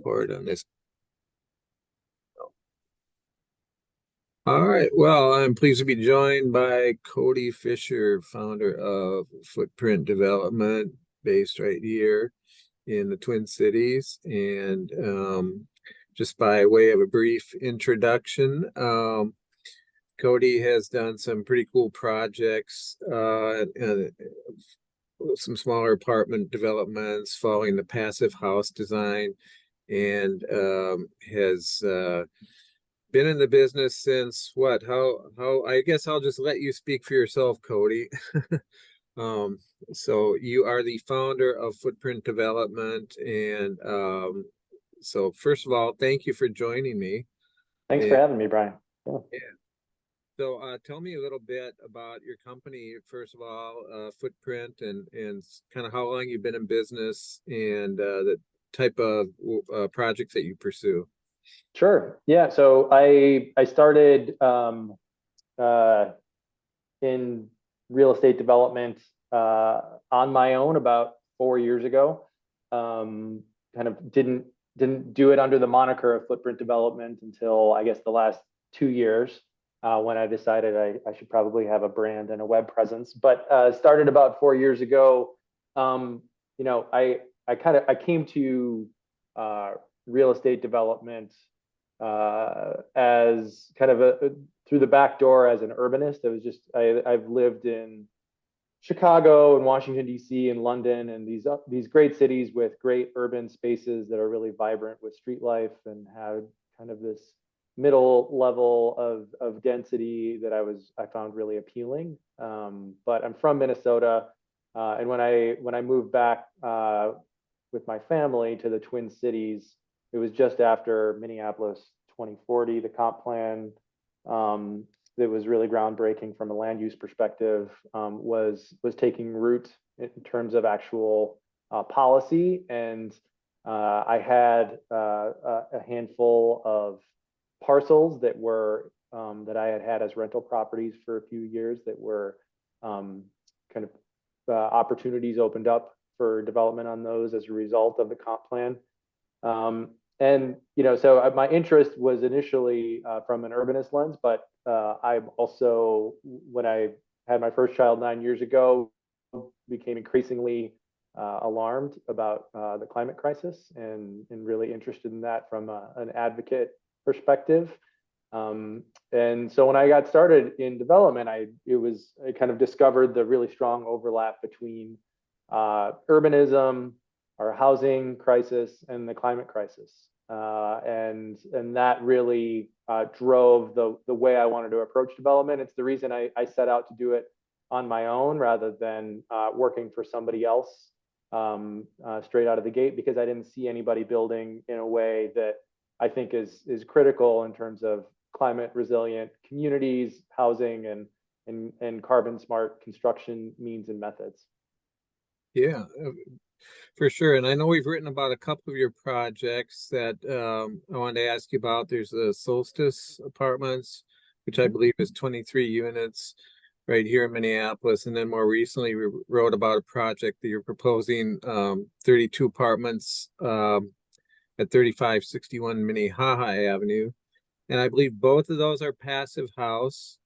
Forward on this. All right. Well, I'm pleased to be joined by Cody Fischer, founder of Footprint Development, based right here in the Twin Cities. And just by way of a brief introduction, Cody has done some pretty cool projects, some smaller apartment developments following the passive house design, and has been in the business since what? How? I guess I'll just let you speak for yourself, Cody. Um, so you are the founder of Footprint Development, and so first of all, thank you for joining me. Thanks for And having me, Brian. Yeah. yeah, so tell me a little bit about your company, first of all, Footprint, and kind of how long you've been in business, and the type of projects that you pursue. Sure. Yeah. So I started uh, in real estate development on my own about 4 years ago. Kind of didn't do it under the moniker of Footprint Development until I guess the last 2 years when I decided I should probably have a brand and a web presence. But started about 4 years ago. I came to real estate development as kind of through the back door as an urbanist. I've lived in Chicago and Washington D.C. and London and these great cities with great urban spaces that are really vibrant with street life and have kind of this middle level of density that I found really appealing. But I'm from Minnesota, and when I moved back with my family to the Twin Cities, it was just after Minneapolis 2040, the comp plan that was really groundbreaking from a land use perspective, was taking root in terms of actual policy. And I had a handful of parcels that I had as rental properties for a few years that were kind of opportunities opened up for development on those as a result of the comp plan. So my interest was initially from an urbanist lens, but I'm also, when I had my first child 9 years ago, became increasingly alarmed about the climate crisis and really interested in that from an advocate perspective. And so when I got started in development, I kind of discovered the really strong overlap between urbanism, our housing crisis, and the climate crisis. And that really drove the way I wanted to approach development. It's the reason I set out to do it on my own rather than working for somebody else straight out of the gate, because I didn't see anybody building in a way that I think is critical in terms of climate resilient communities, housing, and carbon smart construction means and methods. Yeah, for sure. And I know we've written about a couple of your projects that I wanted to ask you about. There's the Solstice Apartments, which I believe is 23 units right here in Minneapolis. And then more recently, we wrote about a project that you're proposing, 32 apartments at 3561 Minnehaha Avenue. And I believe both of those are passive house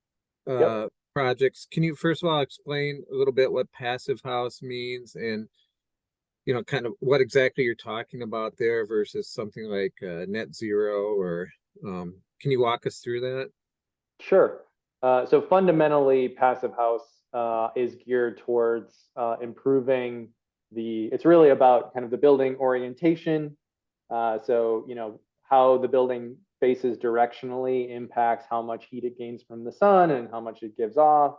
Yep. projects. Can you first of all explain a little bit what passive house means, and kind of what exactly you're talking about there versus something like net zero, or can you walk us through that? Sure. So fundamentally, passive house is geared towards improving it's really about kind of the building orientation. So, how the building faces directionally impacts how much heat it gains from the sun and how much it gives off.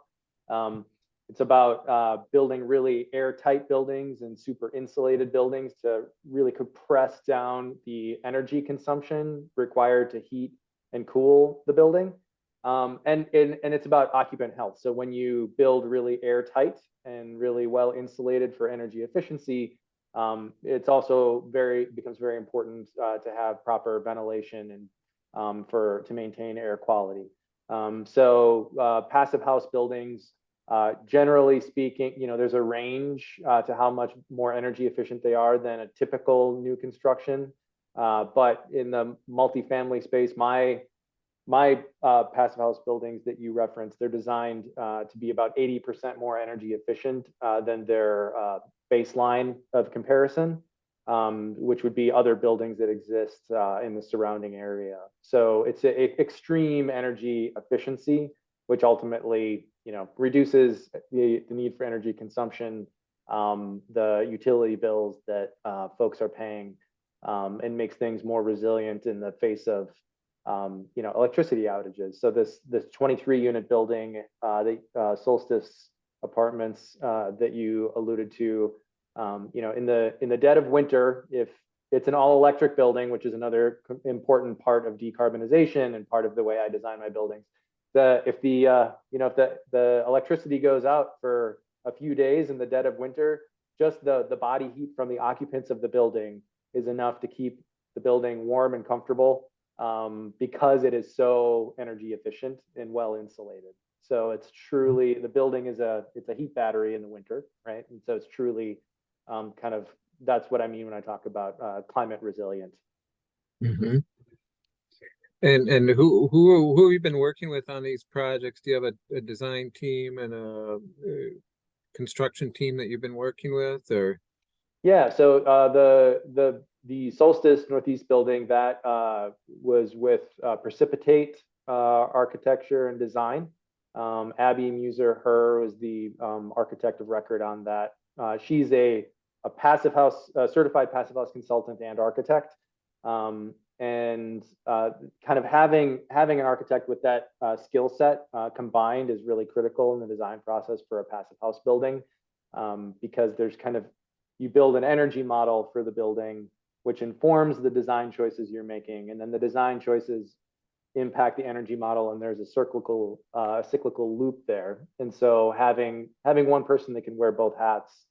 Um, it's about building really airtight buildings and super insulated buildings to really compress down the energy consumption required to heat and cool the building. And it's about occupant health. So when you build really airtight and really well insulated for energy efficiency, it's also becomes very important to have proper ventilation and to maintain air quality. So passive house buildings, generally speaking, there's a range to how much more energy efficient they are than a typical new construction. But in the multifamily space, my passive house buildings that you referenced, they're designed to be about 80% more energy efficient than their baseline of comparison, which would be other buildings that exist in the surrounding area. So it's extreme energy efficiency, which ultimately, reduces the need for energy consumption, the utility bills that folks are paying, and makes things more resilient in the face of electricity outages. So this 23 unit building, the Solstice Apartments that you alluded to, in the dead of winter, if it's an all electric building, which is another important part of decarbonization and part of the way I design my buildings, if the electricity goes out for a few days in the dead of winter, just the body heat from the occupants of the building is enough to keep the building warm and comfortable, because it is so energy efficient and well insulated. So it's truly, the building it's a heat battery in the winter, right? And so it's truly that's what I mean when I talk about climate resilient. Mm-hmm. And who have you been working with on these projects? Do you have a design team and a construction team that you've been working with, or? Yeah, so the Solstice Northeast building that was with Precipitate Architecture and Design. Abby Muser, her was the architect of record on that. She's a passive house certified passive house consultant and architect. And kind of having an architect with that skill set combined is really critical in the design process for a passive house building, because there's you build an energy model for the building, which informs the design choices you're making, and then the design choices impact the energy model, and there's a cyclical loop there. And so having one person that can wear both hats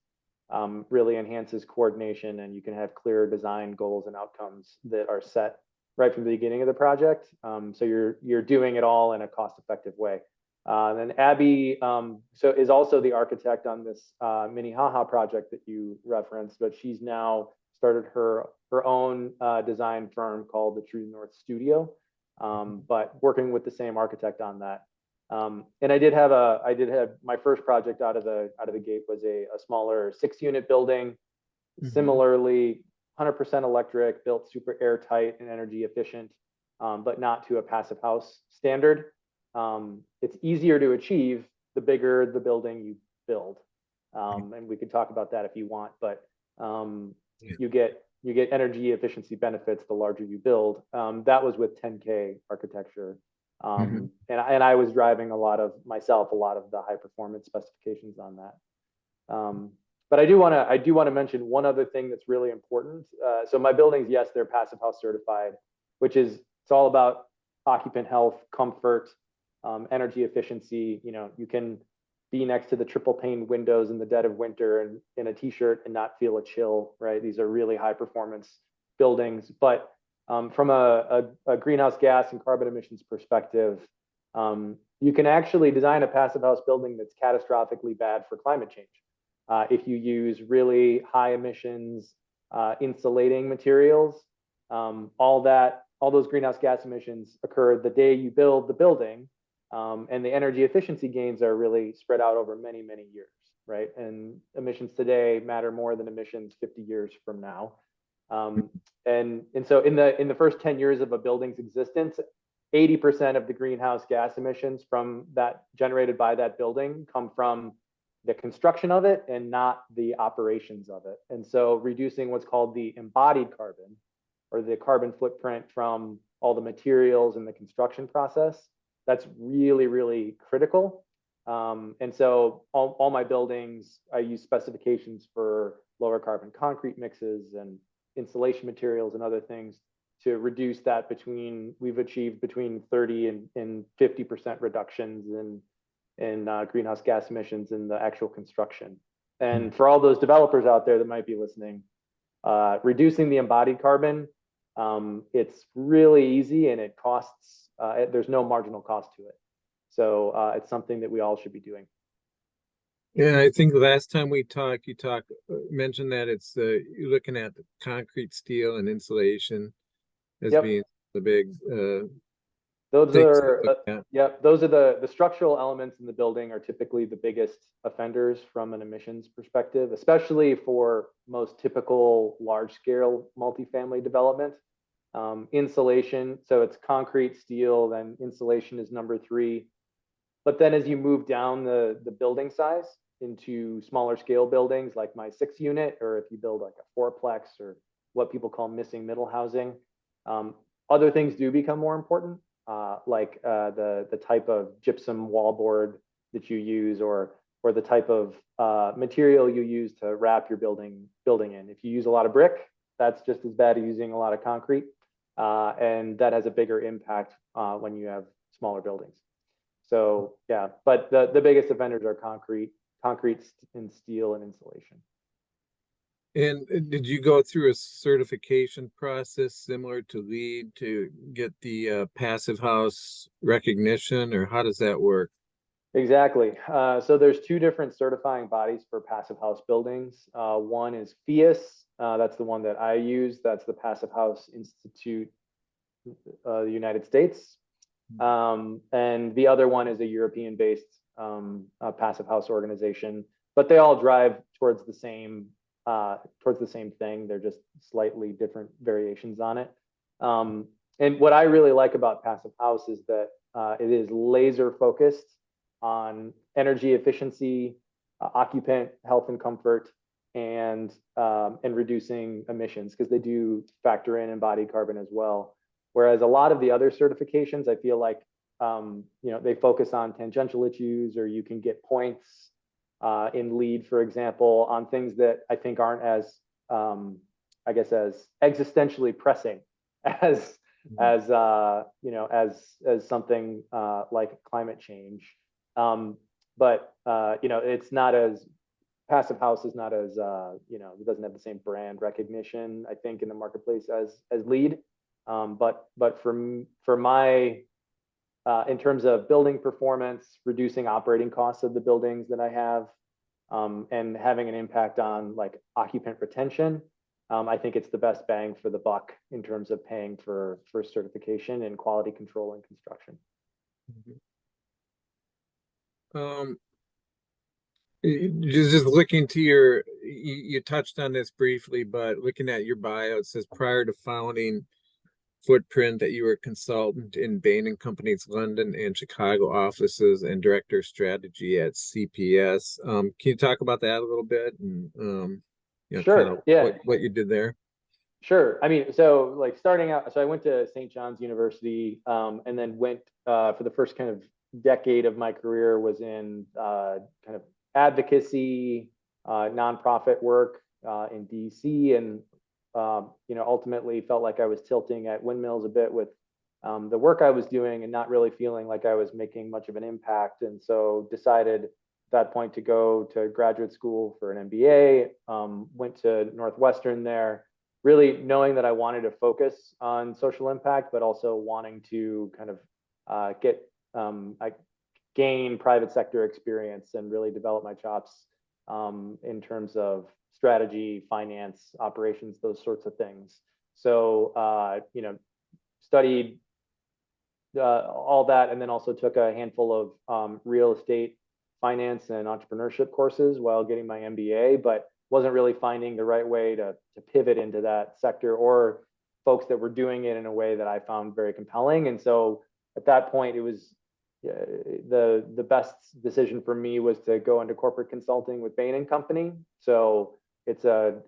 really enhances coordination, and you can have clear design goals and outcomes that are set right from the beginning of the project. So you're doing it all in a cost-effective way. And Abby is also the architect on this Minnehaha project that you referenced, but she's now started her own design firm called the True North Studio, but working with the same architect on that. And I did have my first project out of the gate was a smaller 6-unit building, similarly 100% electric, built super airtight and energy efficient, but not to a passive house standard. It's easier to achieve the bigger the building you build, and we could talk about that if you want. But you get energy efficiency benefits the larger you build. That was with 10K architecture, and I was driving a lot of the high performance specifications on that. But I do want to mention one other thing that's really important. So my buildings, yes, they're passive house certified, which is it's all about occupant health, comfort, energy efficiency. You can be next to the triple pane windows in the dead of winter and in a t-shirt and not feel a chill, right? These are really high performance buildings. But from a greenhouse gas and carbon emissions perspective, you can actually design a passive house building that's catastrophically bad for climate change. If you use really high emissions insulating materials, all those greenhouse gas emissions occur the day you build the building, and the energy efficiency gains are really spread out over many, many years, right? And emissions today matter more than emissions 50 years from now. And so in the first 10 years of a building's existence, 80% of the greenhouse gas emissions from that generated by that building come from the construction of it and not the operations of it. And so reducing what's called the embodied carbon, or the carbon footprint from all the materials in the construction process, that's really, really critical. And so all my buildings, I use specifications for lower carbon concrete mixes and insulation materials and other things to reduce that. We've achieved between 30 and 50% reductions in greenhouse gas emissions in the actual construction. And for all those developers out there that might be listening, reducing the embodied carbon, it's really easy, and it costs, there's no marginal cost to it. So it's something that we all should be doing. Yeah, I think the last time we talked, mentioned that you're looking at the concrete, steel, and insulation as Yep. being the big Those things to are, look at. yeah, those are the structural elements in the building are typically the biggest offenders from an emissions perspective, especially for most typical large scale multifamily development. Insulation, so it's concrete, steel, then insulation is number three. But then as you move down the building size into smaller scale buildings, like my 6 unit, or if you build like a fourplex or what people call missing middle housing, um, other things do become more important, like the type of gypsum wallboard that you use, or the type of material you use to wrap your building in. If you use a lot of brick, that's just as bad as using a lot of concrete, and that has a bigger impact when you have smaller buildings. So yeah, but the biggest offenders are concrete and steel and insulation. And did you go through a certification process similar to LEED to get the passive house recognition, or how does that work? Exactly. So there's two different certifying bodies for passive house buildings. One is FIAS. That's the one that I use. That's the Passive House Institute, the United States. And the other one is a European-based passive house organization, but they all drive towards the same thing. They're just slightly different variations on it. And what I really like about passive house is that it is laser focused on energy efficiency, occupant health and comfort, and reducing emissions, because they do factor in embodied carbon as well. Whereas a lot of the other certifications, I feel like they focus on tangential issues, or you can get points in LEED, for example, on things that I think aren't as, I guess, as existentially pressing as as something like climate change. But it's not as passive house is not as it doesn't have the same brand recognition, I think, in the marketplace as LEED. But for my in terms of building performance, reducing operating costs of the buildings that I have, and having an impact on like occupant retention, I think it's the best bang for the buck in terms of paying for certification and quality control and construction. Um, just looking to you touched on this briefly, but looking at your bio, it says prior to founding Footprint that you were a consultant in Bain and Company's London and Chicago offices and director of strategy at CPS. Can you talk about that a little bit, and kind of Sure. Yeah. what you did there? Sure. I mean, so like starting out, so I went to St. John's University, and then went for the first kind of decade of my career was in kind of advocacy, nonprofit work in DC, and ultimately felt like I was tilting at windmills a bit with the work I was doing and not really feeling like I was making much of an impact. And so decided at that point to go to graduate school for an MBA, went to Northwestern there, really knowing that I wanted to focus on social impact, but also wanting to kind of gain private sector experience and really develop my chops in terms of strategy, finance, operations, those sorts of things. So, studied all that, and then also took a handful of real estate finance and entrepreneurship courses while getting my MBA, but wasn't really finding the right way to pivot into that sector, or folks that were doing it in a way that I found very compelling. And so at that point, it was the best decision for me was to go into corporate consulting with Bain and Company. So it's a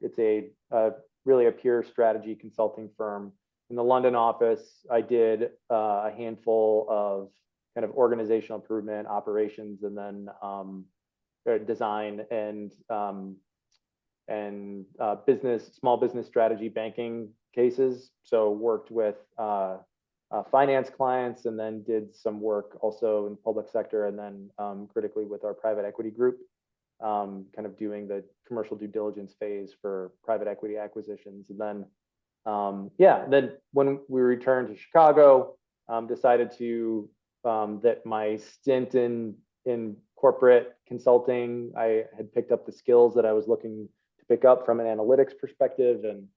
really a pure strategy consulting firm. In the London office, I did a handful of kind of organizational improvement, operations, and then design and small business strategy banking cases. So worked with finance clients, and then did some work also in the public sector, and then critically with our private equity group, kind of doing the commercial due diligence phase for private equity acquisitions. And then then when we returned to Chicago, decided to that my stint in corporate consulting. I had picked up the skills that I was looking to pick up from an analytics perspective, and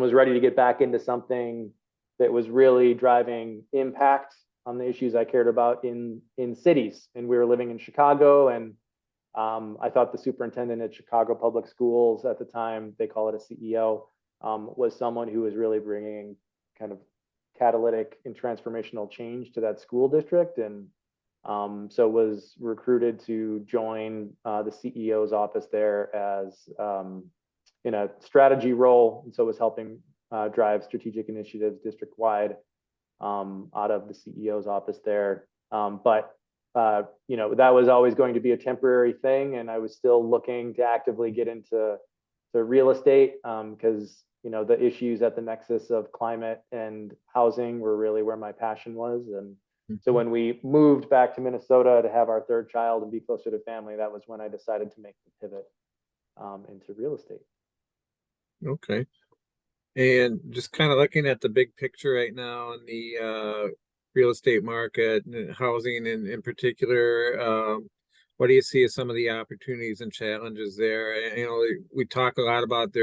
was ready to get back into something that was really driving impact on the issues I cared about in cities. And we were living in Chicago, and I thought the superintendent at Chicago Public Schools at the time, they call it a CEO, was someone who was really bringing kind of catalytic and transformational change to that school district. And so was recruited to join the CEO's office there as in a strategy role. And so was helping drive strategic initiatives district wide out of the CEO's office there. But that was always going to be a temporary thing. And I was still looking to actively get into the real estate because the issues at the nexus of climate and housing were really where my passion was. And so when we moved back to Minnesota to have our third child and be closer to family, that was when I decided to make the pivot into real estate. Okay. And just kind of looking at the big picture right now in the real estate market, and housing in particular, what do you see as some of the opportunities and challenges there? We talk a lot about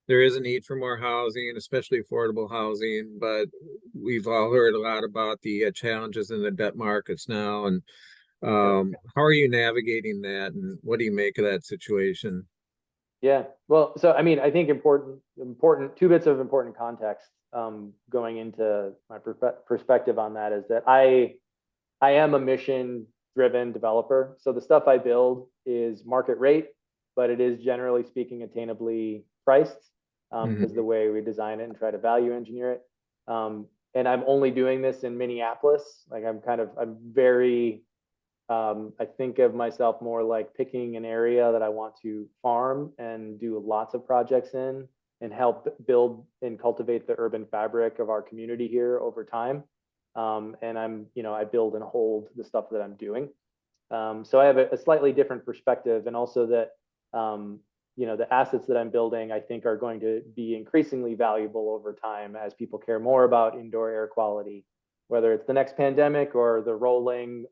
there is a need for more housing, especially affordable housing, but we've all heard a lot about the challenges in the debt markets now. And how are you navigating that, and what do you make of that situation? Yeah, well, so I mean, I think important two bits of important context going into my perspective on that is that I am a mission driven developer. So the stuff I build is market rate, but it is generally speaking attainably priced because the way we design it and try to value engineer it. And I'm only doing this in Minneapolis. Like I'm very I think of myself more like picking an area that I want to farm and do lots of projects in and help build and cultivate the urban fabric of our community here over time. And I build and hold the stuff that I'm doing. So I have a slightly different perspective, and also that, the assets that I'm building, I think are going to be increasingly valuable over time as people care more about indoor air quality, whether it's the next pandemic or the rolling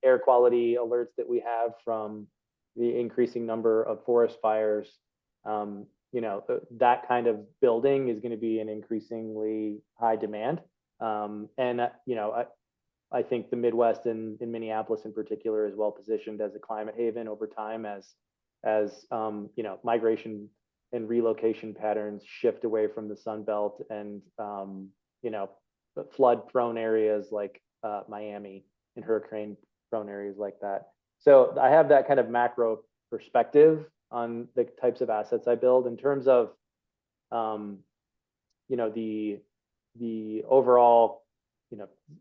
air quality alerts that we have from the increasing number of forest fires. That kind of building is going to be an increasingly high demand. I think the Midwest and in Minneapolis in particular is well positioned as a climate haven over time as migration and relocation patterns shift away from the Sun Belt and flood prone areas like Miami and hurricane prone areas like that. So I have that kind of macro perspective on the types of assets I build. In terms of the overall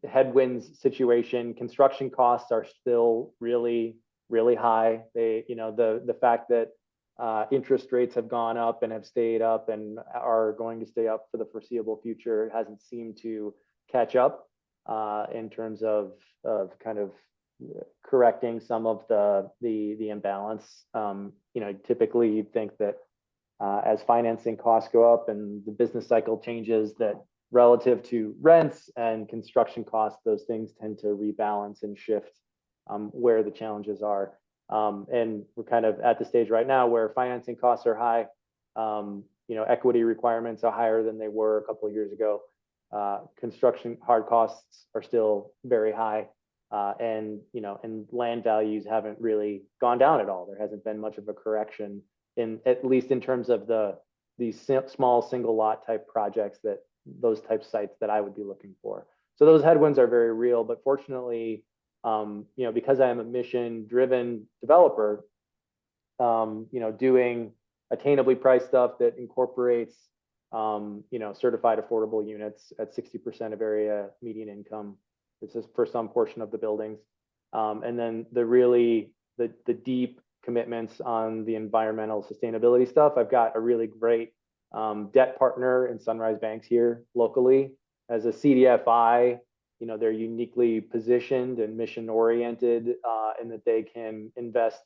headwinds situation, construction costs are still really high. The fact that interest rates have gone up and have stayed up and are going to stay up for the foreseeable future hasn't seemed to catch up in terms of kind of correcting some of the imbalance. Typically you'd think that as financing costs go up and the business cycle changes, that relative to rents and construction costs, those things tend to rebalance and shift where the challenges are. And we're kind of at the stage right now where financing costs are high. Equity requirements are higher than they were a couple of years ago. Construction hard costs are still very high. And land values haven't really gone down at all. There hasn't been much of a correction at least in terms of these small single lot type projects, those type sites that I would be looking for. So those headwinds are very real, but fortunately, because I am a mission driven developer, doing attainably priced stuff that incorporates, certified affordable units at 60% of area median income. This is for some portion of the buildings. And then the deep commitments on the environmental sustainability stuff. I've got a really great debt partner in Sunrise Banks here locally. As a CDFI, they're uniquely positioned and mission oriented in that they can invest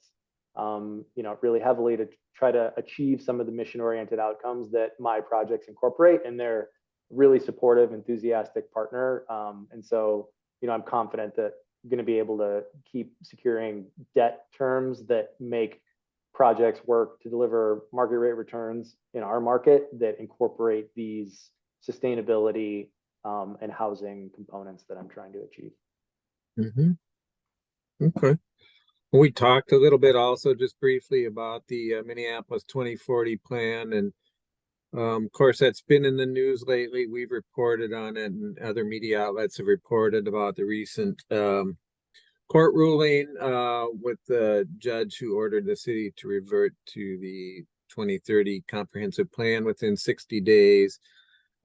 really heavily to try to achieve some of the mission oriented outcomes that my projects incorporate. And they're really supportive, enthusiastic partner. And so, I'm confident that going to be able to keep securing debt terms that make projects work to deliver market rate returns in our market that incorporate these sustainability and housing components that I'm trying to achieve. Mm-hmm. Okay. We talked a little bit also just briefly about the Minneapolis 2040 plan, and of course that's been in the news lately. We've reported on it, and other media outlets have reported about the recent court ruling with the judge who ordered the city to revert to the 2030 comprehensive plan within 60 days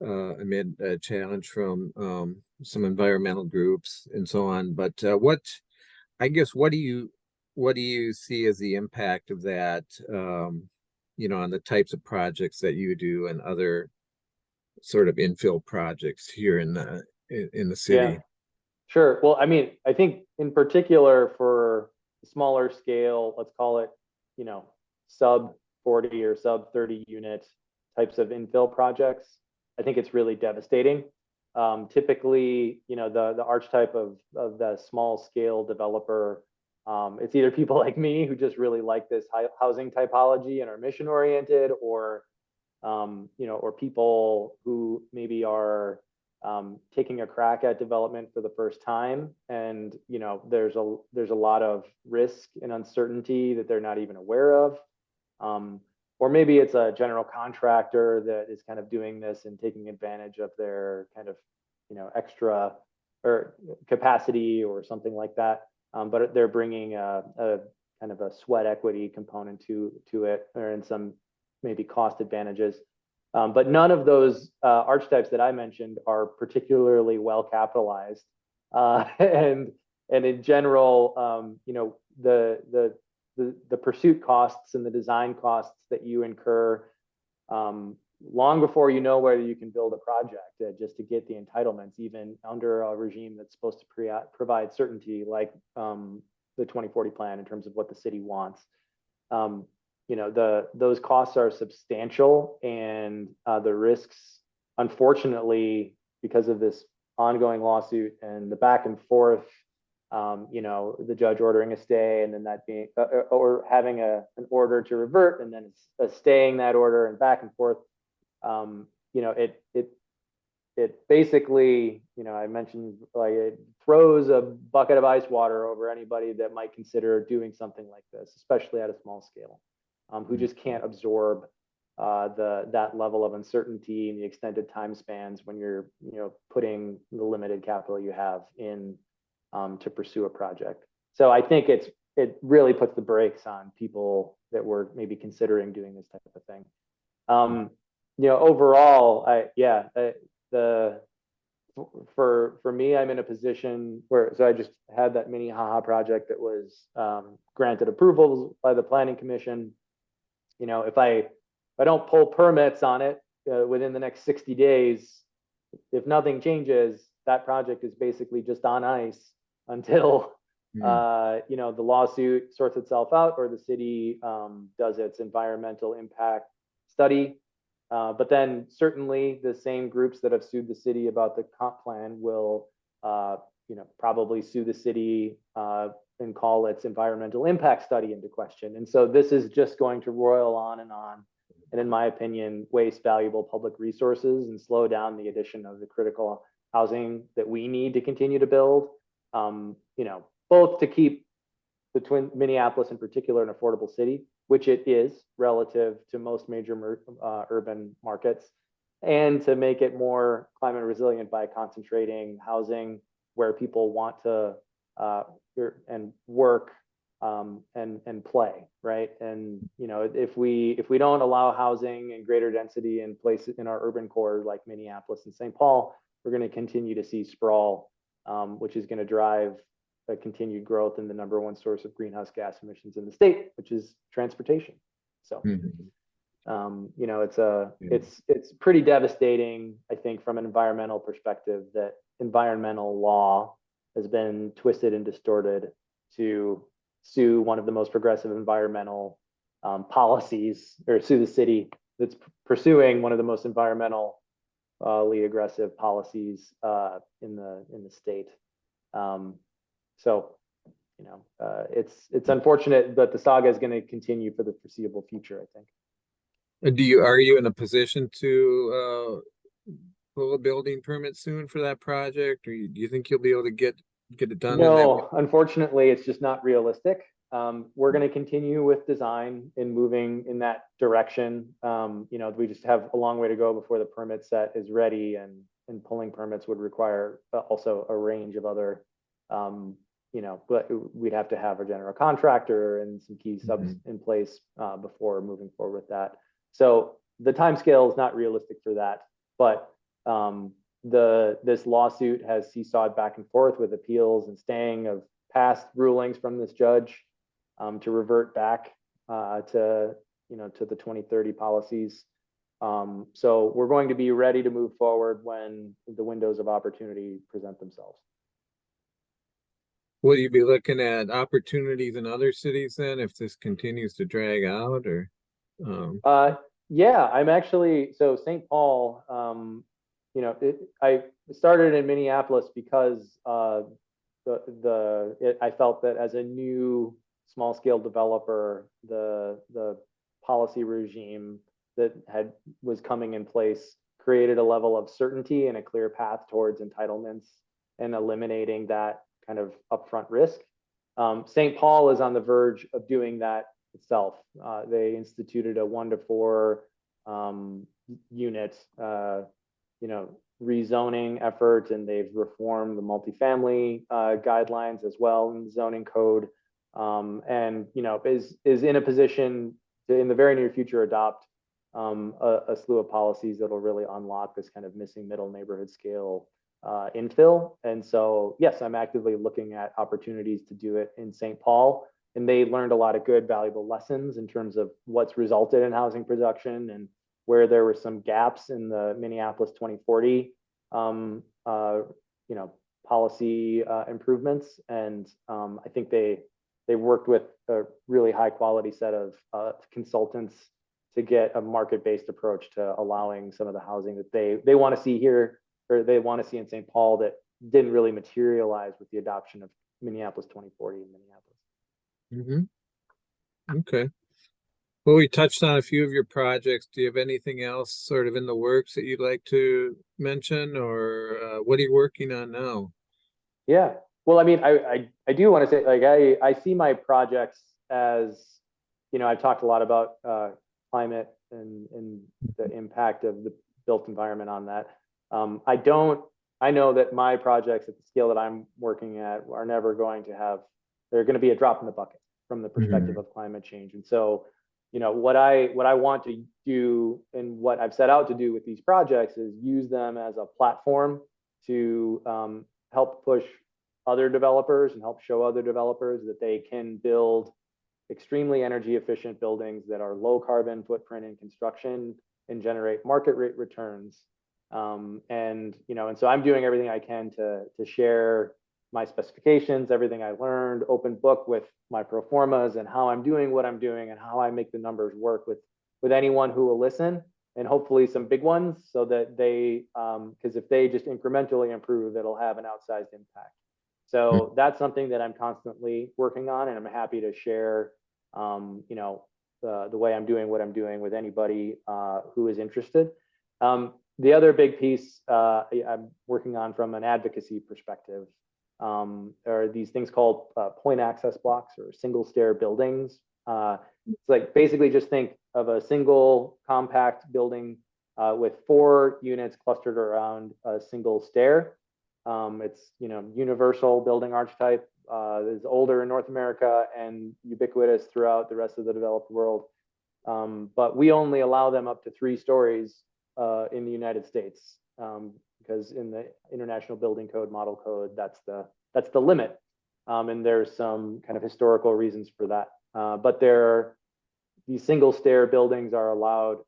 amid a challenge from some environmental groups and so on. But I guess what do you see as the impact of that, on the types of projects that you do and other sort of infill projects here in the city? Yeah, sure. Well, I mean, I think in particular for smaller scale, let's call it, sub 40 or sub 30 unit types of infill projects, I think it's really devastating. Typically, the archetype of the small scale developer, it's either people like me who just really like this housing typology and are mission oriented, or people who maybe are taking a crack at development for the first time, and there's a lot of risk and uncertainty that they're not even aware of. Or maybe it's a general contractor that is kind of doing this and taking advantage of their kind of extra or capacity or something like that. But they're bringing a kind of a sweat equity component to it, or in some maybe cost advantages. But none of those archetypes that I mentioned are particularly well capitalized, and in general, the pursuit costs and the design costs that you incur long before you know whether you can build a project, just to get the entitlements, even under a regime that's supposed to provide certainty, like the 2040 plan in terms of what the city wants. Those costs are substantial, and the risks, unfortunately, because of this ongoing lawsuit and the back and forth, the judge ordering a stay, and then that being or having an order to revert, and then staying that order, and back and forth. It basically, I mentioned, like, it throws a bucket of ice water over anybody that might consider doing something like this, especially at a small scale, who just can't absorb that level of uncertainty and the extended time spans when you're putting the limited capital you have in to pursue a project. So I think it really puts the brakes on people that were maybe considering doing this type of thing. Overall, for me, I'm in a position where, so I just had that Minnehaha project that was granted approvals by the Planning Commission. If I don't pull permits on it within the next 60 days, if nothing changes, that project is basically just on ice until the lawsuit sorts itself out, or the city does its environmental impact study. But then certainly the same groups that have sued the city about the comp plan will probably sue the city and call its environmental impact study into question. And so this is just going to roil on, and in my opinion, waste valuable public resources and slow down the addition of the critical housing that we need to continue to build, both to keep the Twin Minneapolis in particular an affordable city, which it is relative to most major urban markets, and to make it more climate resilient by concentrating housing where people want to and work and play, right? And if we don't allow housing and greater density in places in our urban core like Minneapolis and St. Paul, we're going to continue to see sprawl, which is going to drive a continued growth in the number one source of greenhouse gas emissions in the state, which is transportation. So, it's pretty devastating, I think, from an environmental perspective, that environmental law has been twisted and distorted to sue one of the most progressive environmental policies, or sue the city that's pursuing one of the most environmentally aggressive policies in the state. So, it's unfortunate, but the saga is going to continue for the foreseeable future, I think. Are you in a position to pull a building permit soon for that project, or do you think you'll be able to get it done in that? No, unfortunately, it's just not realistic. We're going to continue with design and moving in that direction. We just have a long way to go before the permit set is ready, and pulling permits would require also a range of other, but we'd have to have a general contractor and some key subs in place before moving forward with that. So the timescale is not realistic for that, but this lawsuit has seesawed back and forth with appeals and staying of past rulings from this judge to revert back to the 2030 policies. So we're going to be ready to move forward when the windows of opportunity present themselves. Will you be looking at opportunities in other cities then if this continues to drag out, or? Yeah, I'm actually, so St. Paul, I started in Minneapolis because I felt that as a new small scale developer, the policy regime that was coming in place created a level of certainty and a clear path towards entitlements and eliminating that kind of upfront risk. St. Paul is on the verge of doing that itself. They instituted a 1-to-4 unit, rezoning effort, and they've reformed the multifamily guidelines as well in the zoning code, and is in a position to, in the very near future, adopt a slew of policies that'll really unlock this kind of missing middle neighborhood scale infill. And so, yes, I'm actively looking at opportunities to do it in St. Paul. And they learned a lot of good, valuable lessons in terms of what's resulted in housing production and where there were some gaps in the Minneapolis 2040, policy improvements. And I think they worked with a really high quality set of consultants to get a market-based approach to allowing some of the housing that they want to see here, or they want to see in St. Paul, that didn't really materialize with the adoption of Minneapolis 2040 in Minneapolis. Okay. Well, we touched on a few of your projects. Do you have anything else sort of in the works that you'd like to mention, or what are you working on now? Yeah. Well, I mean, I do want to say, like, I see my projects as, I've talked a lot about climate and the impact of the built environment on that. I know that my projects at the scale that I'm working at are never going to have, they're going to be a drop in the bucket from the perspective of climate change. And so, what I want to do and what I've set out to do with these projects is use them as a platform to help push other developers and help show other developers that they can build extremely energy efficient buildings that are low carbon footprint in construction and generate market rate returns. And so I'm doing everything I can to share my specifications, everything I learned, open book with my pro formas and how I'm doing what I'm doing and how I make the numbers work with anyone who will listen, and hopefully some big ones, so that they, because if they just incrementally improve, it'll have an outsized impact. So that's something that I'm constantly working on, and I'm happy to share, the way I'm doing what I'm doing with anybody who is interested. The other big piece I'm working on from an advocacy perspective are these things called point access blocks, or single stair buildings. It's like, basically just think of a single compact building with 4 units clustered around a single stair. It's universal building archetype. Is older in North America and ubiquitous throughout the rest of the developed world. But we only allow them up to 3 stories in the United States, because in the International Building Code, Model Code, that's the limit. And there's some kind of historical reasons for that. But these single stair buildings are allowed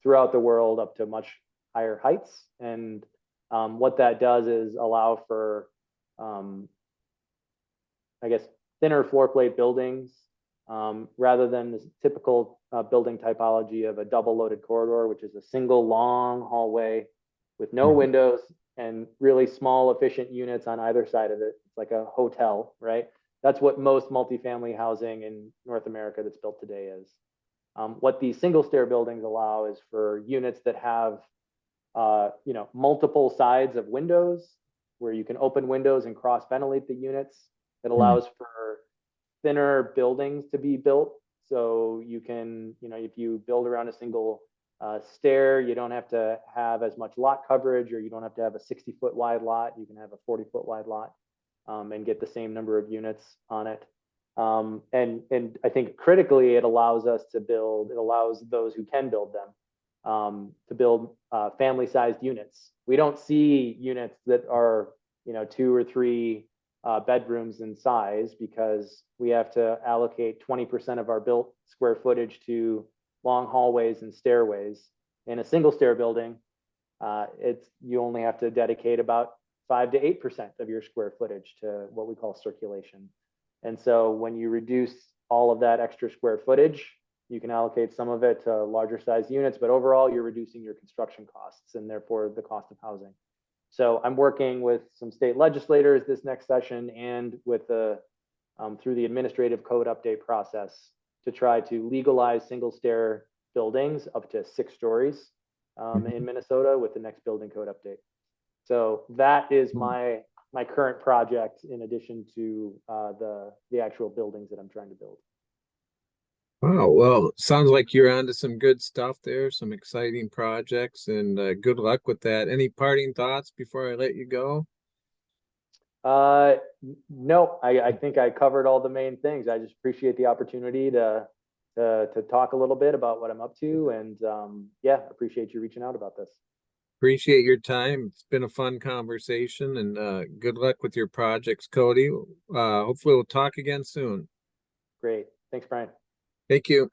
throughout the world up to much higher heights. And what that does is allow for, I guess, thinner floor plate buildings, rather than this typical building typology of a double loaded corridor, which is a single long hallway with no windows and really small, efficient units on either side of it. It's like a hotel, right? That's what most multifamily housing in North America that's built today is. What these single stair buildings allow is for units that have, multiple sides of windows where you can open windows and cross ventilate the units. It allows for thinner buildings to be built. So you can, if you build around a single stair, you don't have to have as much lot coverage, or you don't have to have a 60-foot wide lot. You can have a 40-foot wide lot and get the same number of units on it. And I think critically, it allows us to build, it allows those who can build them to build family-sized units. We don't see units that are, 2 or 3 bedrooms in size, because we have to allocate 20% of our built square footage to long hallways and stairways. In a single stair building, you only have to dedicate about 5 to 8% of your square footage to what we call circulation. And so when you reduce all of that extra square footage, you can allocate some of it to larger size units, but overall you're reducing your construction costs and therefore the cost of housing. So I'm working with some state legislators this next session and with through the administrative code update process to try to legalize single stair buildings up to 6 stories in Minnesota with the next building code update. So that is my current project, in addition to the actual buildings that I'm trying to build. Wow, well, sounds like you're onto some good stuff there, some exciting projects, and good luck with that. Any parting thoughts before I let you go? No, I think I covered all the main things. I just appreciate the opportunity to talk a little bit about what I'm up to, and appreciate you reaching out about this. Appreciate your time. It's been a fun conversation, and good luck with your projects, Cody. Hopefully we'll talk again soon. Great. Thanks, Brian. Thank you.